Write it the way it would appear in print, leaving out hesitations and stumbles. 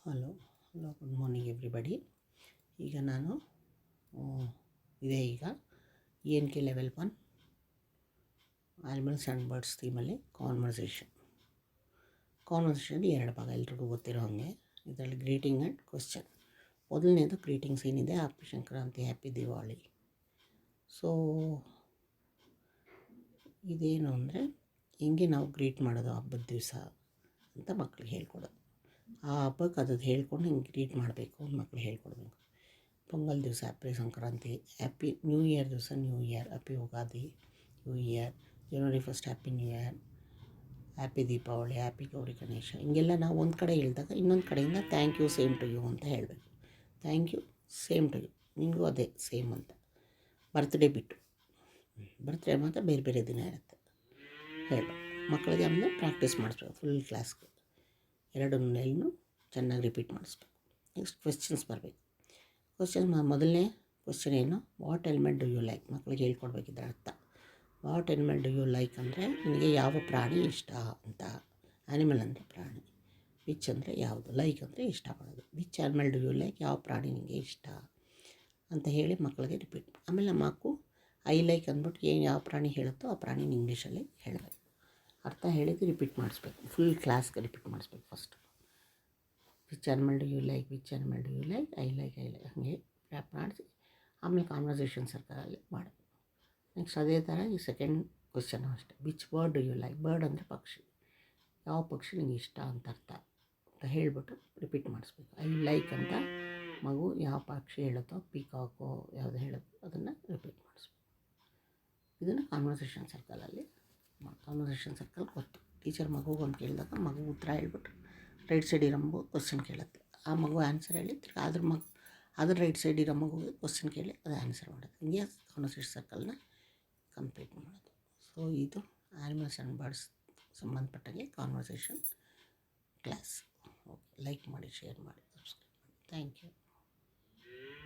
Hello good morning everybody. ಈಗ ನಾನು ಈಗ ENK level 1 animals and birds ಥೀಮಲ್ಲಿ ಕಾನ್ವರ್ಸೇಷನ್ ಎರಡು ಭಾಗ ಎಲ್ರಿಗೂ ಗೊತ್ತಿರೋ ಹಾಗೆ. ಇದರಲ್ಲಿ ಗ್ರೀಟಿಂಗ್ ಆ್ಯಂಡ್ ಕ್ವಶನ್. ಮೊದಲನೇದು ಗ್ರೀಟಿಂಗ್ಸ್ ಏನಿದೆ, happy Sankranti, happy Diwali. So ಇದೇನು ಅಂದರೆ ಹೆಂಗೆ ನಾವು ಗ್ರೀಟ್ ಮಾಡೋದು ಹಬ್ಬದ ದಿವಸ ಅಂತ ಮಕ್ಳಿಗೆ ಹೇಳ್ಕೊಡೋದು. ಆ ಹಬ್ಬಕ್ಕೆ ಅದು ಹೇಳ್ಕೊಂಡು ಹಿಂಗೆ ಗ್ರೀಟ್ ಮಾಡಬೇಕು ಅಂತ ಮಕ್ಳಿಗೆ ಹೇಳ್ಕೊಡ್ಬೇಕು. ಪೊಂಗಲ್ ದಿವಸ happy Sankranti, happy new year ದಿವಸ new year, happy Ugadi, new year, ಜನವರಿ 1 happy new year, happy Deepavali, happy Gauri Ganesha. ಹಿಂಗೆಲ್ಲ ನಾವು ಒಂದು ಕಡೆ ಹೇಳಿದಾಗ ಇನ್ನೊಂದು ಕಡೆಯಿಂದ thank you same to you ಅಂತ ಹೇಳಬೇಕು. Thank you same to you, ನಿಮಗೂ ಅದೇ ಸೇಮ್ ಅಂತ. ಬರ್ತ್ಡೇ ಬಿಟ್ಟು ಬರ್ತ್ಡೇ ಮಾತ್ರ ಬೇರೆ ಬೇರೆ ದಿನ ಇರುತ್ತೆ ಹೇಳು ಮಕ್ಕಳಿಗೆ. ಆಮೇಲೆ ಪ್ರಾಕ್ಟೀಸ್ ಮಾಡಿಸ್ಬೇಕು ಫುಲ್ ಕ್ಲಾಸ್ಗೆ. ಎರಡನ್ನೂ ಚೆನ್ನಾಗಿ ರಿಪೀಟ್ ಮಾಡಿಸ್ಬೇಕು. ನೆಕ್ಸ್ಟ್ ಕ್ವೆಶ್ಚನ್ಸ್ ಬರಬೇಕು. ಮೊದಲನೇ ಕ್ವೆಶ್ಚನ್ ಏನು, what element do you like? ಮಕ್ಕಳಿಗೆ ಹೇಳ್ಕೊಡ್ಬೇಕಿದ್ರೆ ಅರ್ಥ. What element do you like ಅಂದರೆ ನಿನಗೆ ಯಾವ ಪ್ರಾಣಿ ಇಷ್ಟ ಅಂತ. ಆ್ಯನಿಮಲ್ ಅಂದರೆ ಪ್ರಾಣಿ, ವಿಚ್ ಅಂದರೆ ಯಾವುದು, ಲೈಕ್ ಅಂದರೆ ಇಷ್ಟಪಡೋದು. Which animal do you like, ಯಾವ ಪ್ರಾಣಿ ನಿನಗೆ ಇಷ್ಟ ಅಂತ ಹೇಳಿ ಮಕ್ಕಳಿಗೆ ರಿಪೀಟ್. ಆಮೇಲೆ ಮಕ್ಕಳು ಐ ಲೈಕ್ ಅಂದ್ಬಿಟ್ಟು ಏನು ಯಾವ ಪ್ರಾಣಿ ಹೇಳುತ್ತೋ ಆ ಪ್ರಾಣಿನ ಇಂಗ್ಲೀಷಲ್ಲಿ ಹೇಳಬೇಕು. ಅರ್ಥ ಹೇಳಿದ್ದು ರಿಪೀಟ್ ಮಾಡಿಸ್ಬೇಕು, ಫುಲ್ ಕ್ಲಾಸ್ಗೆ ರಿಪೀಟ್ ಮಾಡಿಸ್ಬೇಕು. First which animal do you like, which animal do you like, I like ಹಾಗೆ ರ್ಯಾಪ್ ಮಾಡಿಸಿ ಆಮೇಲೆ ಕಾನ್ವರ್ಸೇಷನ್ ಸರ್ಕಲಲ್ಲಿ ಮಾಡಬೇಕು. ನೆಕ್ಸ್ಟ್ ಅದೇ ಥರ ಈ ಸೆಕೆಂಡ್ ಕ್ವೆಶ್ಚನ್ ಅಷ್ಟೇ. Which bird do you like? Bird ಅಂದರೆ ಪಕ್ಷಿ, ಯಾವ ಪಕ್ಷಿ ನಿಂಗೆ ಇಷ್ಟ ಅಂತ ಅರ್ಥ ಅಂತ ಹೇಳಿಬಿಟ್ಟು ರಿಪೀಟ್ ಮಾಡಿಸ್ಬೇಕು. ಐ ಲೈಕ್ ಅಂತ ಮಗು ಯಾವ ಪಕ್ಷಿ ಹೇಳುತ್ತೋ, ಪೀಕಾಕೋ ಯಾವುದು ಹೇಳುತ್ತೋ ಅದನ್ನು ರಿಪೀಟ್ ಮಾಡಿಸ್ಬೇಕು. ಇದನ್ನು ಕಾನ್ವರ್ಸೇಷನ್ ಸರ್ಕಲಲ್ಲಿ ಕಾನ್ವರ್ಸೇಷನ್ ಸರ್ಕಲ್ ಗೊತ್ತು. ಟೀಚರ್ ಮಗುಗೆ ಒಂದು ಕೇಳಿದಾಗ ಮಗು ಉತ್ತರ ಹೇಳ್ಬಿಟ್ಟು ರೈಟ್ ಸೈಡ್ ಇರೋ ಮಗು ಕ್ವಶನ್ ಕೇಳುತ್ತೆ. ಆ ಮಗು ಆನ್ಸರ್ ಹೇಳಿ ಅದ್ರ ರೈಟ್ ಸೈಡ್ ಇರೋ ಮಗುಗೆ ಕ್ವಶನ್ ಕೇಳಿ ಅದು ಆನ್ಸರ್ ಮಾಡೋದು. ಹಿಂಗೆ ಕಾನ್ವರ್ಸೇಷನ್ ಸರ್ಕಲ್ನ ಕಂಪ್ಲೀಟ್ ಮಾಡೋದು. ಸೊ ಇದು ಆ್ಯನಿಮಲ್ಸ್ ಆ್ಯಂಡ್ ಬರ್ಡ್ಸ್ ಸಂಬಂಧಪಟ್ಟಾಗೆ ಕಾನ್ವರ್ಸೇಷನ್ ಕ್ಲಾಸ್. ಓಕೆ, ಲೈಕ್ ಮಾಡಿ, ಶೇರ್ ಮಾಡಿ, ಸಬ್ಸ್ಕ್ರೈಬ್ ಮಾಡಿ. Thank you.